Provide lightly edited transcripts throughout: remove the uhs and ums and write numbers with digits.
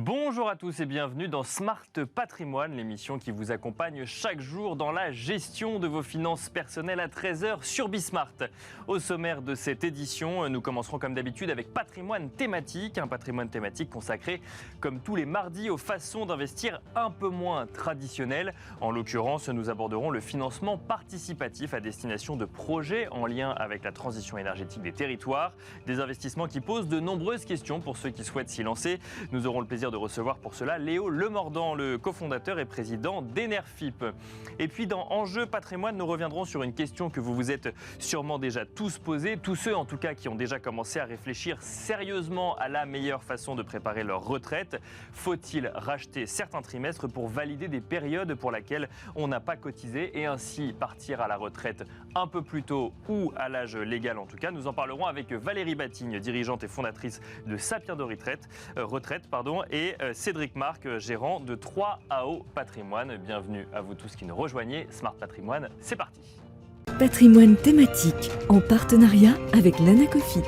Bonjour à tous et bienvenue dans Smart Patrimoine, l'émission qui vous accompagne chaque jour dans la gestion de vos finances personnelles à 13h sur Bismart. Au sommaire de cette édition, nous commencerons comme d'habitude avec patrimoine thématique, un patrimoine thématique consacré comme tous les mardis aux façons d'investir un peu moins traditionnelles. En l'occurrence, nous aborderons le financement participatif à destination de projets en lien avec la transition énergétique des territoires, des investissements qui posent de nombreuses questions pour ceux qui souhaitent s'y lancer. Nous aurons le plaisir de recevoir pour cela Léo Lemordant, le cofondateur et président d'Enerfip. Et puis dans Enjeu Patrimoine, nous reviendrons sur une question que vous vous êtes sûrement déjà tous posée, tous ceux en tout cas qui ont déjà commencé à réfléchir sérieusement à la meilleure façon de préparer leur retraite. Faut-il racheter certains trimestres pour valider des périodes pour lesquelles on n'a pas cotisé et ainsi partir à la retraite un peu plus tôt ou à l'âge légal en tout cas? Nous en parlerons avec Valérie Batigne, dirigeante et fondatrice de Sapiens de Retraite, et Cédric Marc, gérant de 3AO Patrimoine. Bienvenue à vous tous qui nous rejoignez. Smart Patrimoine, c'est parti. Patrimoine thématique en partenariat avec l'Anacofi.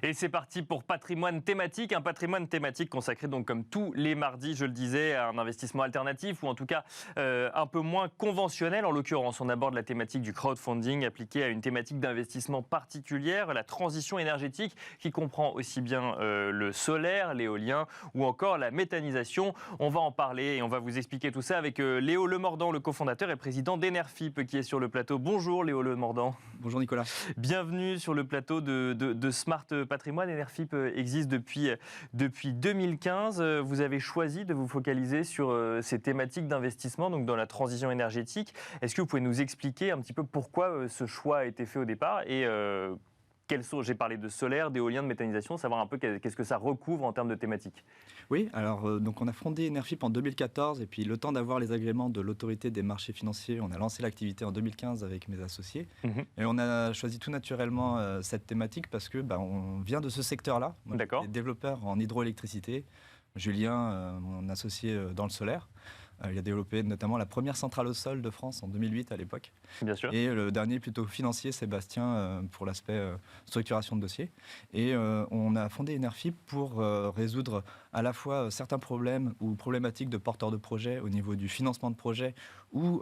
Et c'est parti pour patrimoine thématique, un patrimoine thématique consacré donc comme tous les mardis, je le disais, à un investissement alternatif ou en tout cas un peu moins conventionnel. En l'occurrence, on aborde la thématique du crowdfunding appliquée à une thématique d'investissement particulière, la transition énergétique qui comprend aussi bien le solaire, l'éolien ou encore la méthanisation. On va en parler et on va vous expliquer tout ça avec Léo Lemordant, le cofondateur et président d'Enerfip qui est sur le plateau. Bonjour Léo Lemordant. Bonjour Nicolas. Bienvenue sur le plateau de Smart Patrimoine. Enerfip existe depuis 2015. Vous avez choisi de vous focaliser sur ces thématiques d'investissement, donc dans la transition énergétique. Est-ce que vous pouvez nous expliquer un petit peu pourquoi ce choix a été fait au départ et j'ai parlé de solaire, d'éolien, de méthanisation, savoir un peu qu'est-ce que ça recouvre en termes de thématiques. Oui, alors donc on a fondé Enerfip en 2014 et puis le temps d'avoir les agréments de l'autorité des marchés financiers, on a lancé l'activité en 2015 avec mes associés. Et on a choisi tout naturellement cette thématique parce que on vient de ce secteur-là. D'accord. Développeur en hydroélectricité, Julien, mon associé dans le solaire. Il a développé notamment la première centrale au sol de France en 2008 à l'époque. Bien sûr. Et le dernier plutôt financier, Sébastien, pour l'aspect structuration de dossier. Et on a fondé Enerfip pour résoudre à la fois certains problèmes ou problématiques de porteurs de projets au niveau du financement de projets ou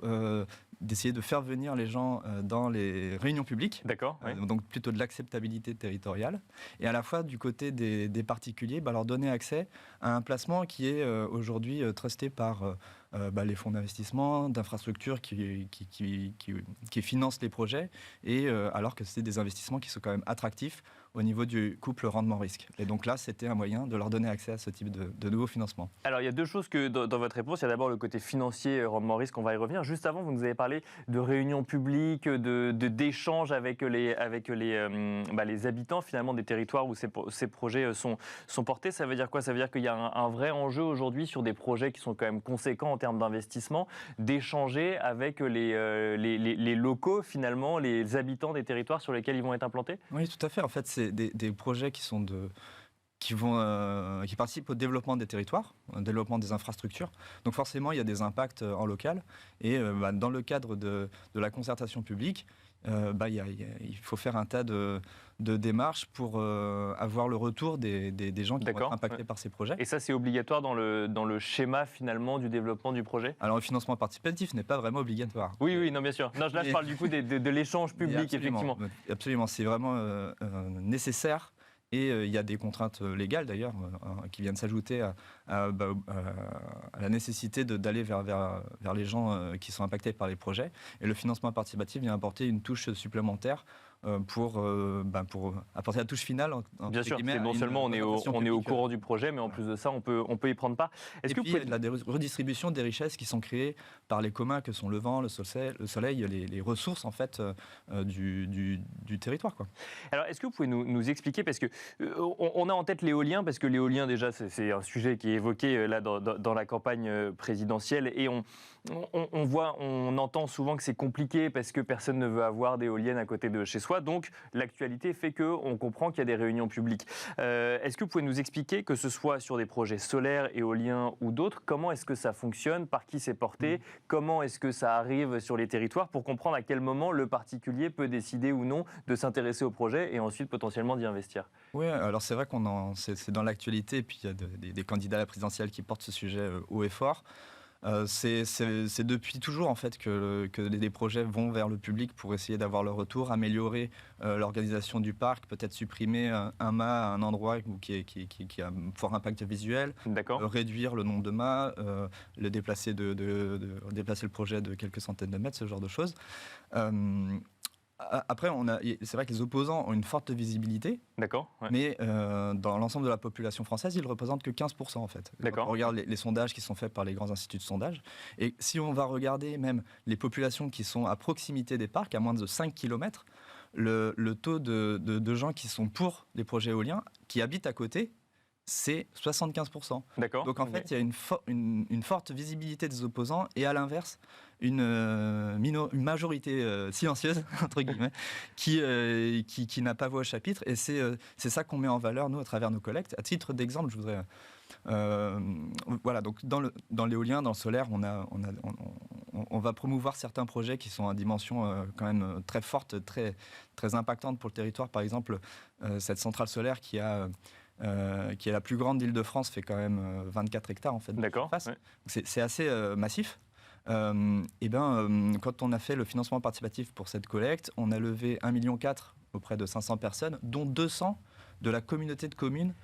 d'essayer de faire venir les gens dans les réunions publiques. D'accord. Oui. Donc plutôt de l'acceptabilité territoriale. Et à la fois du côté des particuliers, leur donner accès à un placement qui est aujourd'hui trusté par les fonds d'investissement, d'infrastructures qui financent les projets, et alors que c'est des investissements qui sont quand même attractifs au niveau du couple rendement-risque. Et donc là, c'était un moyen de leur donner accès à ce type de nouveaux financements. Alors, il y a deux choses que dans votre réponse. Il y a d'abord le côté financier, rendement-risque, on va y revenir. Juste avant, vous nous avez parlé de réunions publiques, d'échanges avec les habitants, finalement, des territoires où ces projets sont portés. Ça veut dire quoi? Ça veut dire qu'il y a un vrai enjeu aujourd'hui sur des projets qui sont quand même conséquents en termes d'investissement, d'échanger avec les locaux, finalement, les habitants des territoires sur lesquels ils vont être implantés? Oui, tout à fait. En fait, c'est des projets qui participent au développement des territoires, au développement des infrastructures. Donc forcément, il y a des impacts en local. Et dans le cadre de la concertation publique, il faut faire un tas de démarches pour avoir le retour des gens qui vont être impactés par ces projets. Et ça, c'est obligatoire dans le schéma finalement du développement du projet? Alors le financement participatif n'est pas vraiment obligatoire. Oui, non, bien sûr. Non, là, je parle du coup de l'échange public, effectivement. Absolument, c'est vraiment nécessaire. Et il y a des contraintes légales d'ailleurs qui viennent s'ajouter à la nécessité d'aller vers les gens qui sont impactés par les projets. Et le financement participatif vient apporter une touche supplémentaire pour apporter la touche finale. Bien sûr, c'est non seulement on est au courant du projet, mais en plus de ça, on peut y prendre part. Il y a de la redistribution des richesses qui sont créées par les communs que sont le vent, le soleil, les ressources en fait du territoire, quoi. Alors, est-ce que vous pouvez nous expliquer, parce que on a en tête l'éolien, parce que l'éolien déjà c'est un sujet qui est évoqué là dans la campagne présidentielle, et on entend souvent que c'est compliqué parce que personne ne veut avoir d'éoliennes à côté de chez soi. soit. Donc, l'actualité fait qu'on comprend qu'il y a des réunions publiques. Est-ce que vous pouvez nous expliquer, que ce soit sur des projets solaires, éoliens ou d'autres, comment est-ce que ça fonctionne, par qui c'est porté, comment est-ce que ça arrive sur les territoires, pour comprendre à quel moment le particulier peut décider ou non de s'intéresser au projet et ensuite potentiellement d'y investir? Oui, alors c'est vrai c'est dans l'actualité, et puis il y a des candidats à la présidentielle qui portent ce sujet haut et fort. C'est depuis toujours en fait que des projets vont vers le public pour essayer d'avoir le retour, améliorer l'organisation du parc, peut-être supprimer un mât à un endroit qui a un fort impact visuel, réduire le nombre de mâts, déplacer le projet de quelques centaines de mètres, ce genre de choses. Après, c'est vrai que les opposants ont une forte visibilité, mais dans l'ensemble de la population française, ils ne représentent que 15% en fait. Quand on regarde les sondages qui sont faits par les grands instituts de sondage, et si on va regarder même les populations qui sont à proximité des parcs, à moins de 5 km, le taux de gens qui sont pour les projets éoliens, qui habitent à côté, c'est 75%. Donc en fait, il y a une forte visibilité des opposants, et à l'inverse, une majorité silencieuse, entre guillemets, qui n'a pas voix au chapitre. Et c'est ça qu'on met en valeur, nous, à travers nos collectes. À titre d'exemple, je voudrais... voilà, donc dans l'éolien, dans le solaire, on va promouvoir certains projets qui sont à dimension quand même très forte, très, très impactante pour le territoire. Par exemple, cette centrale solaire qui est la plus grande d'Île-de-France, fait quand même 24 hectares en fait. C'est assez massif. Quand on a fait le financement participatif pour cette collecte, on a levé 1,4 million auprès de 500 personnes, dont 200 de la communauté de communes.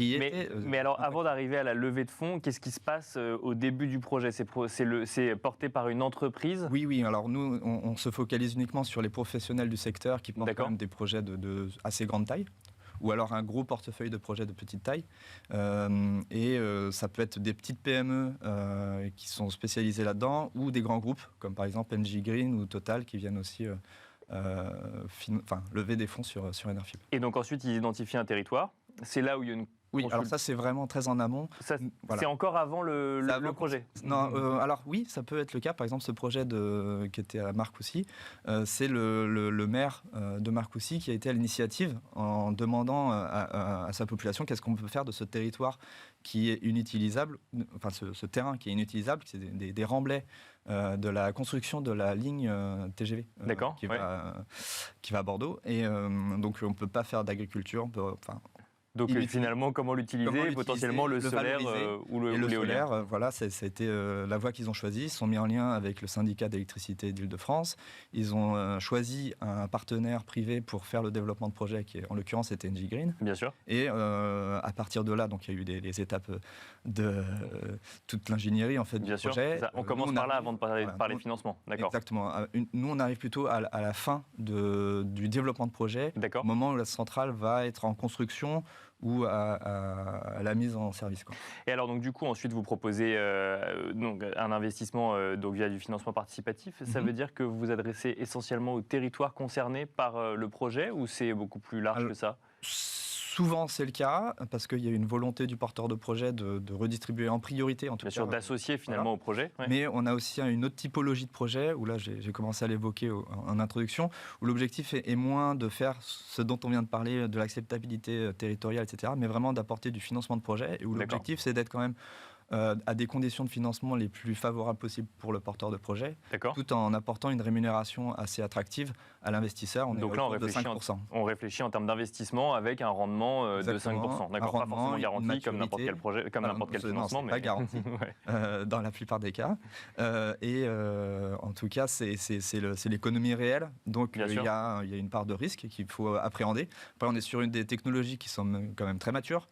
Mais alors, avant d'arriver à la levée de fonds, qu'est-ce qui se passe au début du projet? C'est porté par une entreprise? Oui. Alors nous, on se focalise uniquement sur les professionnels du secteur qui portent quand même des projets de assez grande taille, ou alors un gros portefeuille de projets de petite taille. Ça peut être des petites PME qui sont spécialisées là-dedans, ou des grands groupes, comme par exemple NJ Green ou Total, qui viennent aussi lever des fonds sur Enerfib. Et donc ensuite, ils identifient un territoire. C'est là où il y a une... Oui, alors ça, c'est vraiment très en amont. C'est encore avant le projet? Non, alors oui, ça peut être le cas. Par exemple, ce projet qui était à Marcoussis, c'est le maire de Marcoussis qui a été à l'initiative en demandant à sa population qu'est-ce qu'on peut faire de ce territoire qui est inutilisable, enfin ce terrain qui est inutilisable, c'est des remblais de la construction de la ligne TGV qui va à Bordeaux. Et donc, on ne peut pas faire d'agriculture, donc finalement, comment l'utiliser? Potentiellement le solaire ou l'éolien. Solaire, voilà, ça a été la voie qu'ils ont choisie. Ils se sont mis en lien avec le syndicat d'électricité d'Île-de-France. Ils ont choisi un partenaire privé pour faire le développement de projet, qui en l'occurrence était NJ Green. Bien sûr. Et à partir de là, donc il y a eu les étapes de toute l'ingénierie en fait du projet. On commence par là avant de parler financement. Exactement. Nous, on arrive plutôt à la fin du développement de projet, au moment où la centrale va être en construction ou à la mise en service. Et alors, donc, du coup, ensuite, vous proposez un investissement via du financement participatif. Ça veut dire que vous vous adressez essentiellement aux territoires concernés par le projet, ou c'est beaucoup plus large que ça? Souvent, c'est le cas, parce qu'il y a une volonté du porteur de projet de redistribuer en priorité, en tout cas. D'associer finalement au projet. Mais on a aussi une autre typologie de projet, où là, j'ai commencé à l'évoquer en introduction, où l'objectif est moins de faire ce dont on vient de parler, de l'acceptabilité territoriale, etc., mais vraiment d'apporter du financement de projet, et où l'objectif, c'est d'être quand même à des conditions de financement les plus favorables possibles pour le porteur de projet, tout en apportant une rémunération assez attractive à l'investisseur. Donc là, on réfléchit en termes d'investissement avec un rendement de 5%. Pas forcément garanti comme n'importe quel projet, comme n'importe quel financement. Non, c'est pas garanti dans la plupart des cas. En tout cas, c'est l'économie réelle. Donc il y a une part de risque qu'il faut appréhender. Après, on est sur des technologies qui sont quand même très matures,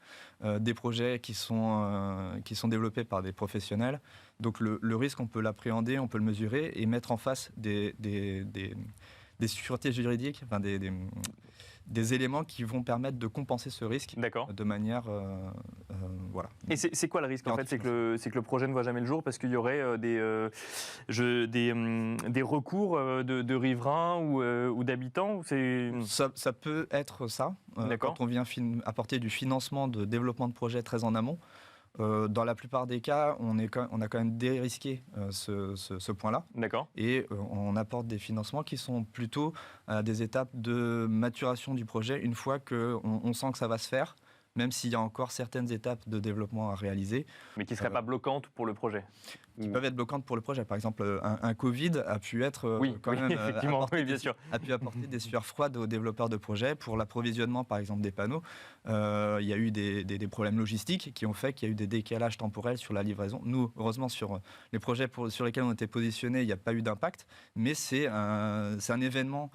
des projets qui sont développés par des professionnels. Donc le risque, on peut l'appréhender, on peut le mesurer et mettre en face des sûretés juridiques, des éléments qui vont permettre de compenser ce risque de manière... voilà. Et c'est quoi le risque en fait? C'est que le projet ne voit jamais le jour parce qu'il y aurait des recours de riverains ou d'habitants? Ça peut être ça. Quand on vient apporter du financement de développement de projet très en amont, Dans la plupart des cas, on a quand même dérisqué ce point-là. D'accord. Et on apporte des financements qui sont plutôt à des étapes de maturation du projet, une fois qu'on sent que ça va se faire, même s'il y a encore certaines étapes de développement à réaliser. Mais qui ne seraient pas bloquantes pour le projet. Qui peuvent être bloquantes pour le projet. Par exemple, un Covid a pu être effectivement, bien sûr. a pu apporter des sueurs froides aux développeurs de projets pour l'approvisionnement, par exemple, des panneaux. Il y a eu des problèmes logistiques qui ont fait qu'il y a eu des décalages temporels sur la livraison. Nous, heureusement, sur les projets sur lesquels on était positionnés, il n'y a pas eu d'impact, mais c'est un événement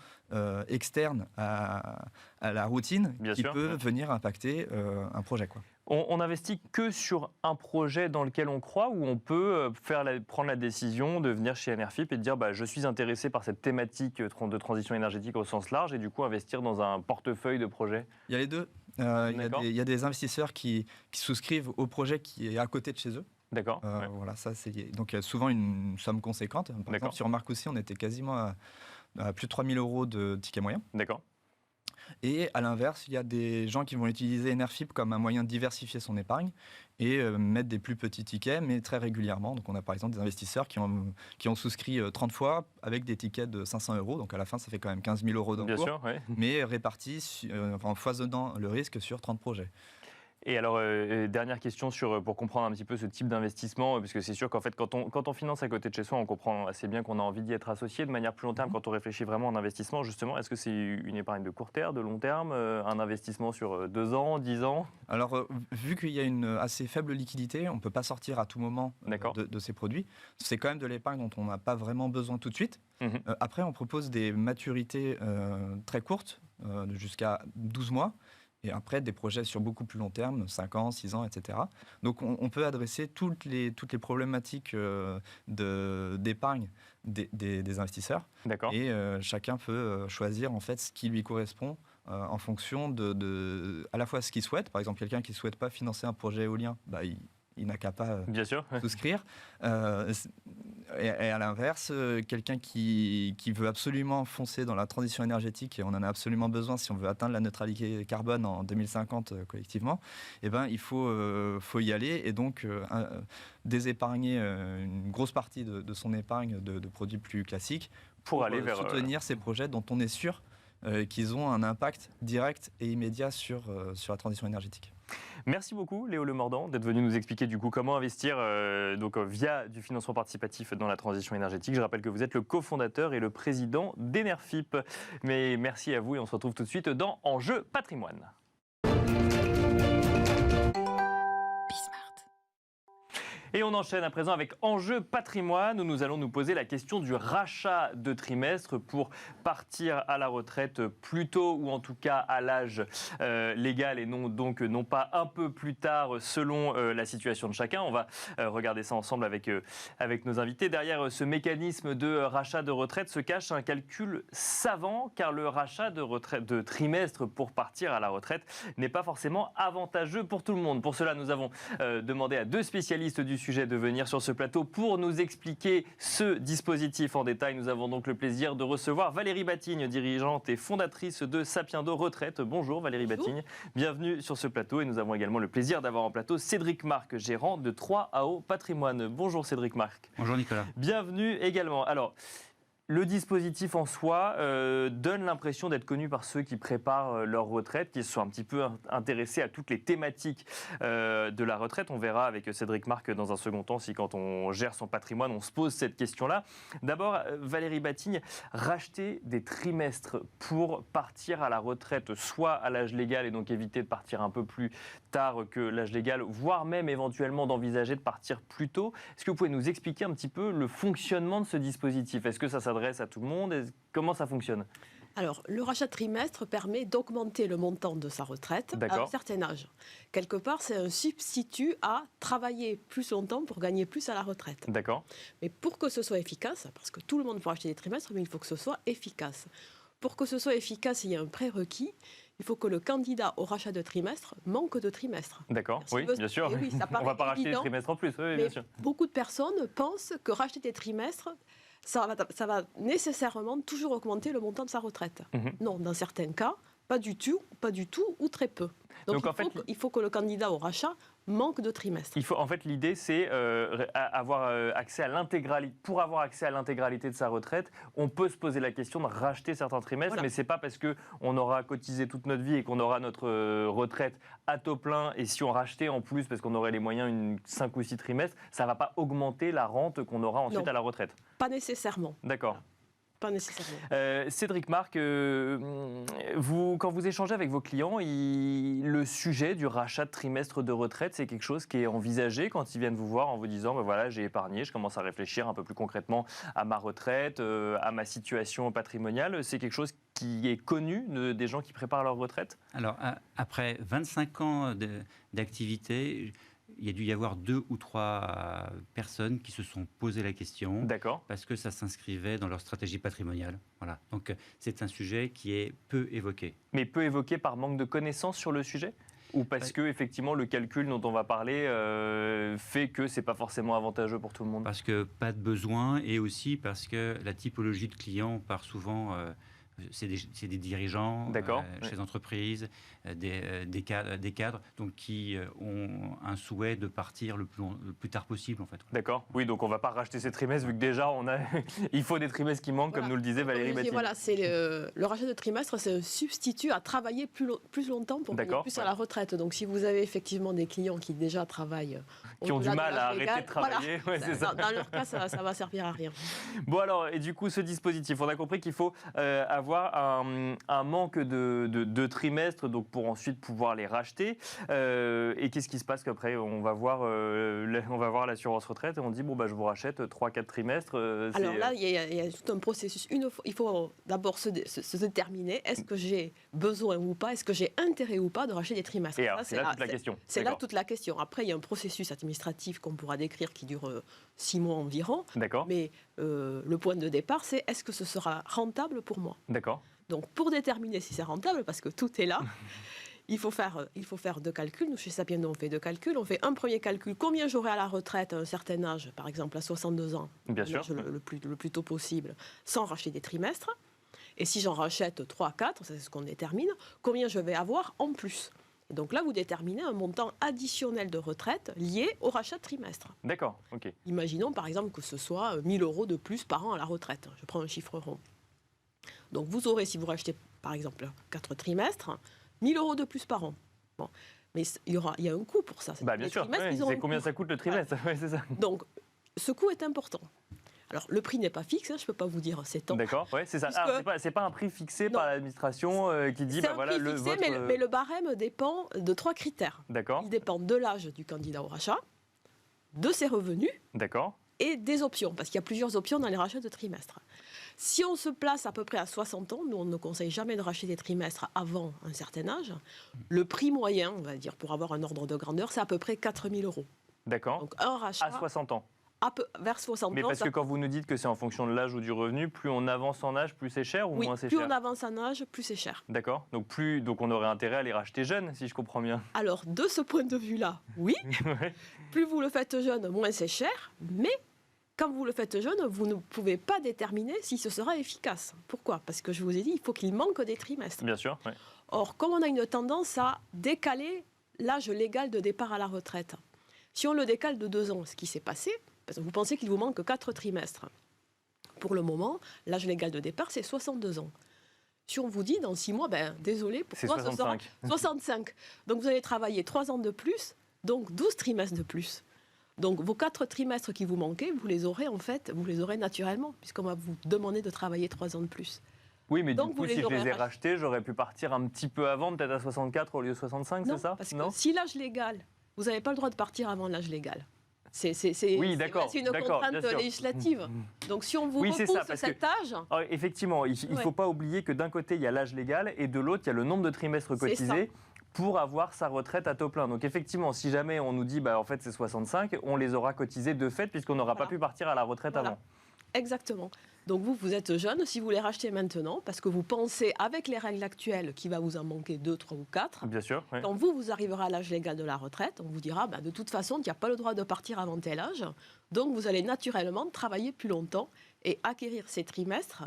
externe à la routine qui peut venir impacter un projet, quoi. On n'investit que sur un projet dans lequel on croit, ou on peut prendre la décision de venir chez Enerfip et de dire je suis intéressé par cette thématique de transition énergétique au sens large, et du coup investir dans un portefeuille de projets? Il y a les deux. Il y a des investisseurs qui souscrivent au projet qui est à côté de chez eux. D'accord. Voilà, donc il y a souvent une somme conséquente. Par exemple, sur Marcoussis, on était quasiment à plus de 3 000 € de ticket moyen. D'accord. Et à l'inverse, il y a des gens qui vont utiliser Enerfip comme un moyen de diversifier son épargne et mettre des plus petits tickets, mais très régulièrement. Donc on a par exemple des investisseurs qui ont souscrit 30 fois avec des tickets de 500 €. Donc à la fin, ça fait quand même 15 000 € d'encours. Bien sûr, oui. Mais répartis, en foisonnant le risque sur 30 projets. Et alors, dernière question pour comprendre un petit peu ce type d'investissement, parce que c'est sûr qu'en fait, quand on finance à côté de chez soi, on comprend assez bien qu'on a envie d'y être associé de manière plus long terme. Quand on réfléchit vraiment en investissement, justement, est-ce que c'est une épargne de court terme, de long terme, un investissement sur 2 ans, 10 ans? Alors, vu qu'il y a une assez faible liquidité, on ne peut pas sortir à tout moment de ces produits. C'est quand même de l'épargne dont on n'a pas vraiment besoin tout de suite. Après, on propose des maturités très courtes, jusqu'à 12 mois. Et après, des projets sur beaucoup plus long terme, 5 ans, 6 ans, etc. Donc, on peut adresser toutes les problématiques d'épargne des investisseurs. D'accord. Et chacun peut choisir en fait ce qui lui correspond en fonction à la fois ce qu'il souhaite. Par exemple, quelqu'un qui ne souhaite pas financer un projet éolien, il n'a qu'à pas souscrire. Et à l'inverse, quelqu'un qui veut absolument foncer dans la transition énergétique, et on en a absolument besoin si on veut atteindre la neutralité carbone en 2050 collectivement, il faut y aller et donc désépargner une grosse partie de son épargne de produits plus classiques pour aller soutenir ces projets dont on est sûr qu'ils ont un impact direct et immédiat sur la transition énergétique. Merci beaucoup Léo Lemordant d'être venu nous expliquer du coup comment investir via du financement participatif dans la transition énergétique. Je rappelle que vous êtes le cofondateur et le président d'Enerfip. Mais merci à vous et on se retrouve tout de suite dans Enjeu Patrimoine. Et on enchaîne à présent avec Enjeu Patrimoine, où nous allons nous poser la question du rachat de trimestre pour partir à la retraite plus tôt, ou en tout cas à l'âge légal, et non pas un peu plus tard selon la situation de chacun. On va regarder ça ensemble avec nos invités. Derrière ce mécanisme de rachat de retraite se cache un calcul savant, car le rachat de trimestre pour partir à la retraite n'est pas forcément avantageux pour tout le monde. Pour cela, nous avons demandé à 2 spécialistes du sujet de venir sur ce plateau pour nous expliquer ce dispositif en détail. Nous avons donc le plaisir de recevoir Valérie Batigne, dirigeante et fondatrice de Sapiendo Retraite. Bonjour Valérie Batigne, bienvenue sur ce plateau. Et nous avons également le plaisir d'avoir en plateau Cédric Marc, gérant de 3AO Patrimoine. Bonjour Cédric Marc. Bonjour Nicolas. Bienvenue également. Alors, le dispositif en soi donne l'impression d'être connu par ceux qui préparent leur retraite, qui se sont un petit peu intéressés à toutes les thématiques de la retraite. On verra avec Cédric Marc dans un second temps si quand on gère son patrimoine, on se pose cette question-là. D'abord, Valérie Batigne, racheter des trimestres pour partir à la retraite, soit à l'âge légal et donc éviter de partir un peu plus tard que l'âge légal, voire même éventuellement d'envisager de partir plus tôt. Est-ce que vous pouvez nous expliquer un petit peu le fonctionnement de ce dispositif? Est-ce que ça s'adresse à tout le monde? Comment ça fonctionne? Alors, le rachat de trimestre permet d'augmenter le montant de sa retraite à un certain âge. Quelque part, c'est un substitut à travailler plus longtemps pour gagner plus à la retraite. D'accord. Mais pour que ce soit efficace, parce que tout le monde peut acheter des trimestres, mais il faut que ce soit efficace. Pour que ce soit efficace, il y a un prérequis. Il faut que le candidat au rachat de trimestre manque de trimestre. D'accord, oui, bien sûr. Oui, ça on ne va pas racheter des trimestres en plus, oui, bien sûr. Beaucoup de personnes pensent que racheter des trimestres, ça va nécessairement toujours augmenter le montant de sa retraite. Non, dans certains cas, pas du tout ou très peu. Donc en fait, il faut que le candidat au rachat manque de trimestre. En fait, l'idée, c'est avoir accès à l'intégralité. Pour avoir accès à l'intégralité de sa retraite, on peut se poser la question de racheter certains trimestres, Voilà. mais c'est pas parce qu'on aura cotisé toute notre vie et qu'on aura notre retraite à taux plein, et si on rachetait en plus, parce qu'on aurait les moyens, 5 ou 6 trimestres, ça va pas augmenter la rente qu'on aura ensuite Non. à la retraite. Pas nécessairement. D'accord. Pas nécessairement. Cédric Marc, quand vous échangez avec vos clients, le sujet du rachat de trimestre de retraite, c'est quelque chose qui est envisagé quand ils viennent vous voir en vous disant voilà, j'ai épargné, je commence à réfléchir un peu plus concrètement à ma retraite, à ma situation patrimoniale. C'est quelque chose qui est connu des gens qui préparent leur retraite? Alors, après 25 ans d'activité, il y a dû y avoir 2 ou 3 personnes qui se sont posé la question. D'accord. Parce que ça s'inscrivait dans leur stratégie patrimoniale. Voilà. Donc, c'est un sujet qui est peu évoqué. Mais peu évoqué par manque de connaissances sur le sujet? Ou parce que effectivement le calcul dont on va parler fait que c'est pas forcément avantageux pour tout le monde? Parce que pas de besoin, et aussi parce que la typologie de clients part souvent... c'est des dirigeants chez les entreprises, des cadres donc qui ont un souhait de partir le plus tard possible, en fait. D'accord. Oui, donc on ne va pas racheter ces trimestres vu que déjà il faut des trimestres qui manquent, Voilà. comme nous le disait Valérie Batti. Voilà, le rachat de trimestre, c'est un substitut à travailler plus longtemps pour gagner plus à la retraite. Donc si vous avez effectivement des clients qui déjà travaillent, qui ont du mal à arrêter de travailler, voilà, c'est ça. Dans leur cas, ça va servir à rien. Bon alors, et du coup, ce dispositif, on a compris qu'il faut avoir un manque de trimestres, donc pour ensuite pouvoir les racheter. Et qu'est-ce qui se passe qu'après on va voir l'assurance retraite et on dit je vous rachète 3-4 trimestres. Alors là, il y a tout un processus. Il faut d'abord se déterminer, est-ce que j'ai besoin ou pas, est-ce que j'ai intérêt ou pas de racheter des trimestres. Et alors, c'est là toute la question. C'est là toute la question. Après, il y a un processus administratif qu'on pourra décrire qui dure 6 mois environ. D'accord. Mais le point de départ, c'est est-ce que ce sera rentable pour moi? D'accord. Donc, pour déterminer si c'est rentable, parce que tout est là, il faut faire 2 calculs. Nous, chez Sapiendo, on fait 2 calculs. On fait un premier calcul, combien j'aurai à la retraite à un certain âge, par exemple à 62 ans, bien sûr, le plus tôt possible, sans racheter des trimestres. Et si j'en rachète 3, 4, c'est ce qu'on détermine, combien je vais avoir en plus. Et donc là, vous déterminez un montant additionnel de retraite lié au rachat de trimestre. D'accord, ok. Imaginons par exemple que ce soit 1 000 € de plus par an à la retraite. Je prends un chiffre rond. Donc vous aurez, si vous rachetez par exemple 4 trimestres, 1 000 € de plus par an. Bon. Mais il y a un coût pour ça. Bien sûr, c'est combien ça coûte le trimestre. Ouais, c'est ça. Donc ce coût est important. Alors le prix n'est pas fixe, je ne peux pas vous dire c'est tant. D'accord, ouais, c'est ça. C'est pas un prix fixé par l'administration qui dit voilà le fixé, mais le barème dépend de 3 critères. D'accord. Il dépend de l'âge du candidat au rachat, de ses revenus. D'accord. Et des options, parce qu'il y a plusieurs options dans les rachats de trimestres. Si on se place à peu près à 60 ans, nous on ne conseille jamais de racheter des trimestres avant un certain âge, le prix moyen, on va dire, pour avoir un ordre de grandeur, c'est à peu près 4 000 €. D'accord. Donc un rachat... À 60 ans. Vers 60 ans. Mais parce que quand vous nous dites que c'est en fonction de l'âge ou du revenu, plus on avance en âge, plus c'est cher ou moins c'est cher? Plus on avance en âge, plus c'est cher. D'accord. Donc on aurait intérêt à les racheter jeunes, si je comprends bien. Alors, de ce point de vue-là, oui. Ouais. Plus vous le faites jeune, moins c'est cher. Mais quand vous le faites jeune, vous ne pouvez pas déterminer si ce sera efficace. Pourquoi? Parce que je vous ai dit, il faut qu'il manque des trimestres. Bien sûr. Ouais. Or, comme on a une tendance à décaler l'âge légal de départ à la retraite, si on le décale de 2 ans, ce qui s'est passé, parce que vous pensez qu'il vous manque 4 trimestres. Pour le moment, l'âge légal de départ, c'est 62 ans. Si on vous dit dans 6 mois, désolé, pour toi, ce sera 65. Donc vous allez travailler 3 ans de plus, donc 12 trimestres de plus. Donc vos 4 trimestres qui vous manquaient, vous les aurez naturellement, puisqu'on va vous demander de travailler 3 ans de plus. Oui, mais donc, du coup, si je les ai rachetés, j'aurais pu partir un petit peu avant, peut-être à 64 au lieu de 65, c'est ça? Parce que si l'âge légal, vous n'avez pas le droit de partir avant l'âge légal. C'est une contrainte législative. Donc si on vous repousse cet âge... Alors, effectivement, il ne faut pas oublier que d'un côté, il y a l'âge légal et de l'autre, il y a le nombre de trimestres cotisés pour avoir sa retraite à taux plein. Donc effectivement, si jamais on nous dit en fait c'est 65, on les aura cotisés de fait puisqu'on n'aura pas pu partir à la retraite avant. Exactement. Donc vous êtes jeune, si vous les rachetez maintenant, parce que vous pensez, avec les règles actuelles, qu'il va vous en manquer 2, 3 ou 4, bien sûr, oui. Quand vous arriverez à l'âge légal de la retraite, on vous dira, de toute façon, tu n'as pas le droit de partir avant tel âge, donc vous allez naturellement travailler plus longtemps et acquérir ces trimestres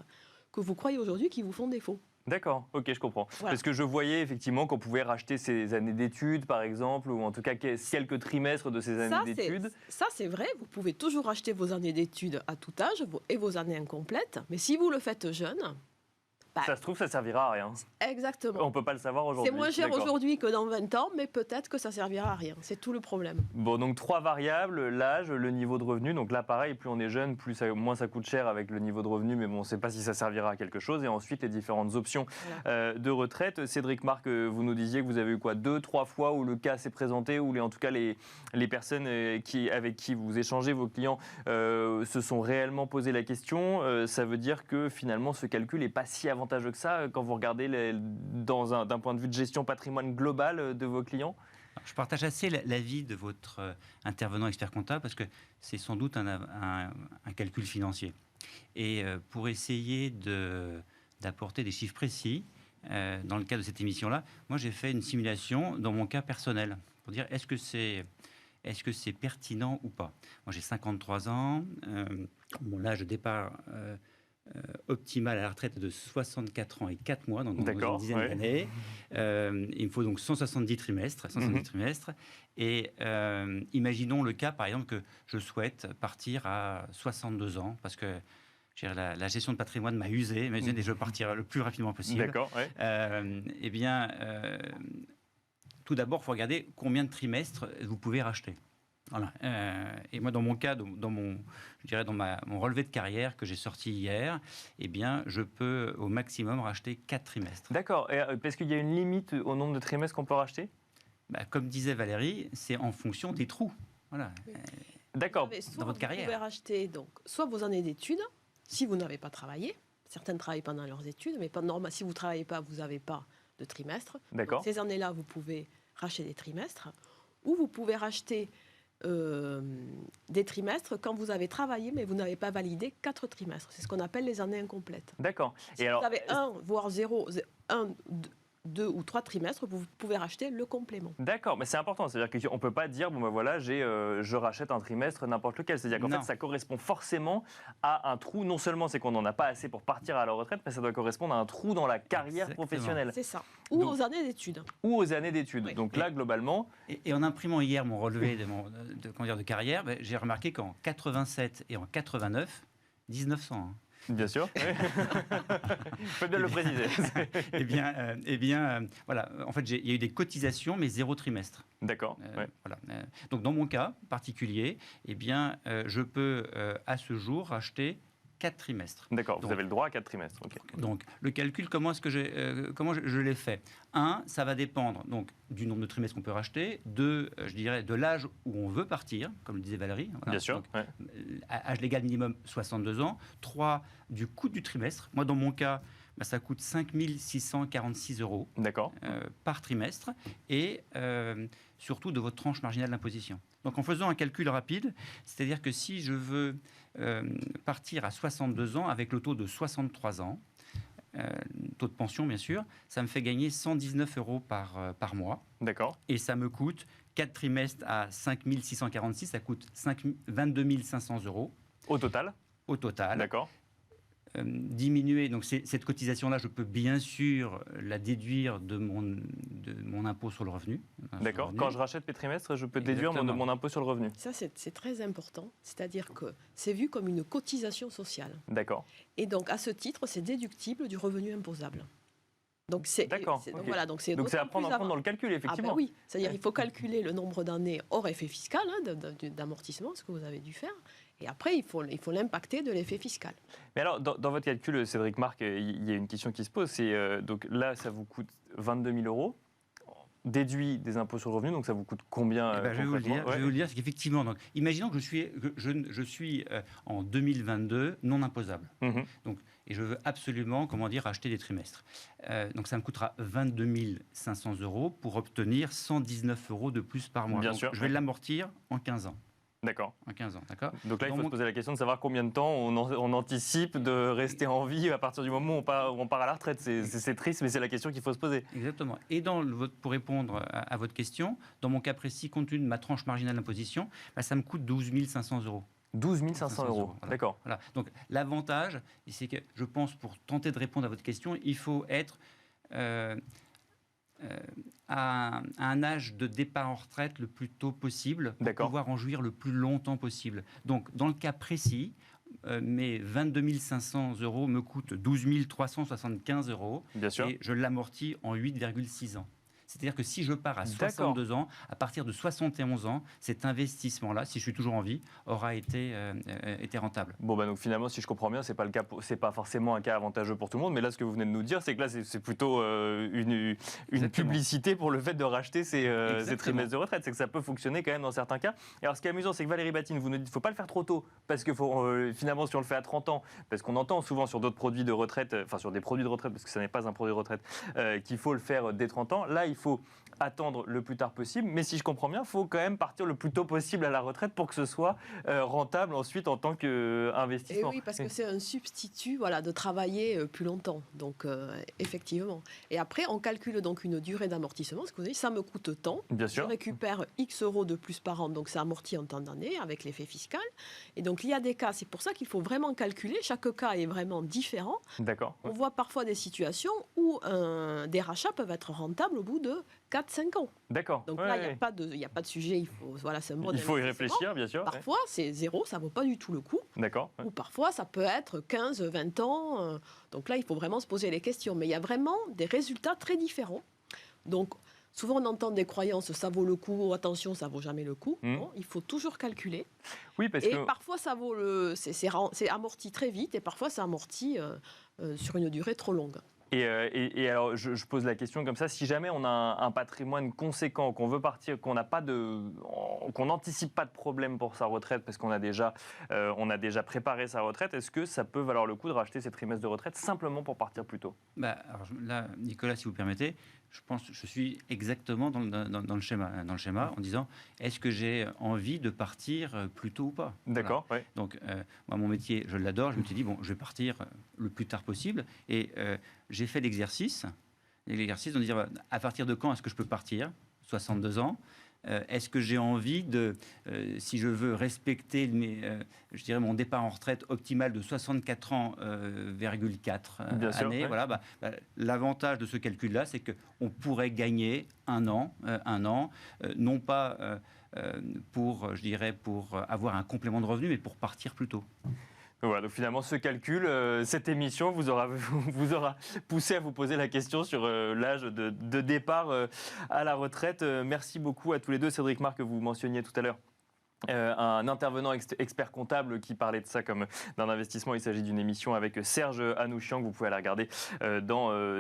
que vous croyez aujourd'hui qui vous font défaut. D'accord, ok, je comprends. Voilà. Parce que je voyais effectivement qu'on pouvait racheter ses années d'études, par exemple, ou en tout cas quelques trimestres de ces années d'études. Ça, c'est vrai, vous pouvez toujours racheter vos années d'études à tout âge et vos années incomplètes, mais si vous le faites jeune... Ça se trouve, ça servira à rien. Exactement. On ne peut pas le savoir aujourd'hui. C'est moins cher aujourd'hui que dans 20 ans, mais peut-être que ça servira à rien. C'est tout le problème. Bon, donc 3 variables, l'âge, le niveau de revenu. Donc là, pareil, plus on est jeune, moins ça coûte cher avec le niveau de revenu, mais bon, on ne sait pas si ça servira à quelque chose. Et ensuite, les différentes options de retraite. Cédric Marc, vous nous disiez que vous avez eu quoi, 2-3 fois où le cas s'est présenté, où en tout cas les personnes avec qui vous échangez, vos clients, se sont réellement posé la question. Ça veut dire que finalement, ce calcul n'est pas si avantageux que ça quand vous regardez d'un point de vue de gestion patrimoine global de vos clients? Je partage assez l'avis de votre intervenant expert comptable parce que c'est sans doute un calcul financier. Et pour essayer d'apporter des chiffres précis, dans le cadre de cette émission-là, moi j'ai fait une simulation dans mon cas personnel pour dire est-ce que c'est pertinent ou pas. Moi j'ai 53 ans, mon âge de départ optimal à la retraite de 64 ans et 4 mois, donc dans une dizaine d'années. Il me faut donc 170 trimestres. Et imaginons le cas, par exemple, que je souhaite partir à 62 ans, parce que la gestion de patrimoine m'a usé, et je veux partir le plus rapidement possible. D'accord, ouais. Eh bien, tout d'abord, il faut regarder combien de trimestres vous pouvez racheter. Voilà. Et moi, dans mon cas, dans mon relevé de carrière que j'ai sorti hier, eh bien, je peux au maximum racheter 4 trimestres. D'accord. Est-ce qu'il y a une limite au nombre de trimestres qu'on peut racheter? Comme disait Valérie, c'est en fonction des trous. Voilà. D'accord. Dans votre carrière. Vous pouvez racheter donc, soit vos années d'études, si vous n'avez pas travaillé. Certains travaillent pendant leurs études, mais si vous ne travaillez pas, vous n'avez pas de trimestre. D'accord. Donc, ces années-là, vous pouvez racheter des trimestres. Ou vous pouvez racheter des trimestres quand vous avez travaillé, mais vous n'avez pas validé 4 trimestres. C'est ce qu'on appelle les années incomplètes. D'accord. Si vous avez 1, voire 0, 1, 2 ou 3 trimestres, vous pouvez racheter le complément. D'accord, mais c'est important. C'est-à-dire qu'on ne peut pas dire, je rachète un trimestre n'importe lequel. C'est-à-dire qu'en fait, ça correspond forcément à un trou. Non seulement c'est qu'on n'en a pas assez pour partir à la retraite, mais ça doit correspondre à un trou dans la carrière professionnelle. C'est ça. Ou aux années d'études. Ou aux années d'études. Oui. Donc là, globalement... Et en imprimant hier mon relevé de carrière, j'ai remarqué qu'en 87 et en 89, 1900... Hein. Bien sûr. Il faut bien le préciser. Voilà. En fait, il y a eu des cotisations, mais 0 trimestre. D'accord. Voilà. Donc, dans mon cas particulier, je peux à ce jour racheter 4 trimestres. D'accord, vous avez le droit à 4 trimestres. Okay. Donc, le calcul, comment je l'ai fait? 1, ça va dépendre donc, du nombre de trimestres qu'on peut racheter. 2, je dirais, de l'âge où on veut partir, comme le disait Valérie. Voilà. Bien sûr. Donc, âge légal minimum, 62 ans. 3, du coût du trimestre. Moi, dans mon cas, ça coûte 5 646 € par trimestre. Et surtout de votre tranche marginale d'imposition. Donc, en faisant un calcul rapide, c'est-à-dire que si je veux partir à 62 ans avec le taux de 63 ans, taux de pension bien sûr, ça me fait gagner 119 € par mois. D'accord. Et ça me coûte 4 trimestres à 5 646, ça coûte 22 500 €. Au total? Au total. D'accord. Diminuer, donc cette cotisation-là, je peux bien sûr la déduire de mon impôt sur le revenu. D'accord. Quand je rachète mes trimestres, je peux déduire mon impôt sur le revenu. Ça, c'est très important. C'est-à-dire que c'est vu comme une cotisation sociale. D'accord. Et donc, à ce titre, c'est déductible du revenu imposable. Donc, c'est à prendre en compte dans le calcul, effectivement. Oui, c'est-à-dire qu'il faut calculer le nombre d'années hors effet fiscal d'amortissement, ce que vous avez dû faire. Et après, il faut l'impacter de l'effet fiscal. Mais alors, dans votre calcul, Cédric Marc, il y a une question qui se pose. C'est donc là, ça vous coûte 22 000 €, déduit des impôts sur le revenu. Donc ça vous coûte combien je vais vous le dire, c'est qu'effectivement, donc, imaginons que je suis en 2022 non imposable. Donc, et je veux absolument, acheter des trimestres. Donc ça me coûtera 22 500 € pour obtenir 119 € de plus par mois. Bien sûr. Je vais l'amortir en 15 ans. D'accord. En 15 ans, d'accord. Donc là, il faut se poser la question de savoir combien de temps on anticipe de rester en vie à partir du moment où on part à la retraite. C'est triste, mais c'est la question qu'il faut se poser. Exactement. Et pour répondre à votre question, dans mon cas précis, compte tenu de ma tranche marginale d'imposition, ça me coûte 12 500 €. 12 500 €. Voilà. D'accord. Voilà. Donc l'avantage, c'est que je pense, pour tenter de répondre à votre question, il faut être à un âge de départ en retraite le plus tôt possible pour pouvoir en jouir le plus longtemps possible. Donc dans le cas précis, mes 22 500 € me coûtent 12 375 €. Bien sûr. Et je l'amortis en 8,6 ans. C'est-à-dire que si je pars à 62 ans, à partir de 71 ans, cet investissement-là, si je suis toujours en vie, aura été rentable. Bon, donc finalement, si je comprends bien, c'est pas forcément un cas avantageux pour tout le monde. Mais là, ce que vous venez de nous dire, c'est que là, c'est plutôt une publicité pour le fait de racheter ces trimestres de retraite. C'est que ça peut fonctionner quand même dans certains cas. Et alors, ce qui est amusant, c'est que Valérie Batine, vous nous dites qu'il ne faut pas le faire trop tôt. Parce que finalement, si on le fait à 30 ans, parce qu'on entend souvent sur d'autres produits de retraite, enfin sur des produits de retraite, parce que ça n'est pas un produit de retraite, qu'il faut le faire dès 30 ans. Là, il faut attendre le plus tard possible, mais si je comprends bien, il faut quand même partir le plus tôt possible à la retraite pour que ce soit rentable ensuite en tant qu'investissement. Et oui, parce que c'est un substitut de travailler plus longtemps, donc effectivement. Et après, on calcule donc une durée d'amortissement, ce que vous avez dit, ça me coûte tant, bien sûr. Je récupère X € de plus par an, donc c'est amorti en temps d'année avec l'effet fiscal. Et donc il y a des cas, c'est pour ça qu'il faut vraiment calculer, chaque cas est vraiment différent. D'accord. On voit parfois des situations où des rachats peuvent être rentables au bout de 4-5 ans. D'accord. Donc là, il n'y a pas de sujet, c'est un mode il faut y réfléchir, bien sûr. Parfois, c'est 0, ça ne vaut pas du tout le coup. D'accord. Ou parfois, ça peut être 15-20 ans. Donc là, il faut vraiment se poser les questions. Mais il y a vraiment des résultats très différents. Donc, souvent, on entend des croyances, ça vaut le coup, attention, ça ne vaut jamais le coup. Non, il faut toujours calculer. Oui, parce que parfois, c'est amorti très vite et parfois, c'est amorti sur une durée trop longue. Et alors, je pose la question comme ça, si jamais on a un patrimoine conséquent, qu'on veut partir, qu'on n'anticipe pas de problème pour sa retraite parce qu'on a déjà préparé sa retraite, est-ce que ça peut valoir le coup de racheter ces trimestres de retraite simplement pour partir plus tôt ? Alors là, Nicolas, si vous permettez, je suis exactement dans le schéma en disant, est-ce que j'ai envie de partir plus tôt ou pas ? D'accord. Voilà. Oui. Donc, moi, mon métier, je l'adore. Je me suis dit, je vais partir le plus tard possible. Et j'ai fait l'exercice de dire, à partir de quand est-ce que je peux partir ? 62 ans. Est-ce que j'ai envie si je veux respecter mon départ en retraite optimal de 64 ans, 4 années, ouais. L'avantage de ce calcul-là, c'est qu'on pourrait gagner un an, non pas pour avoir un complément de revenu, mais pour partir plus tôt. Voilà, donc finalement, ce calcul, cette émission vous aura poussé à vous poser la question sur l'âge de départ à la retraite. Merci beaucoup à tous les deux. Cédric Marc, que vous mentionniez tout à l'heure. Un intervenant expert comptable qui parlait de ça comme d'un investissement. Il s'agit d'une émission avec Serge Anouchian que vous pouvez aller regarder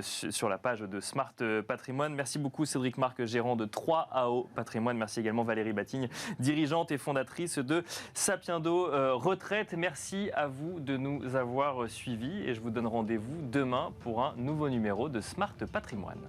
sur la page de Smart Patrimoine. Merci beaucoup Cédric Marc, gérant de 3AO Patrimoine. Merci également Valérie Batigne, dirigeante et fondatrice de Sapiendo Retraite. Merci à vous de nous avoir suivis et je vous donne rendez-vous demain pour un nouveau numéro de Smart Patrimoine.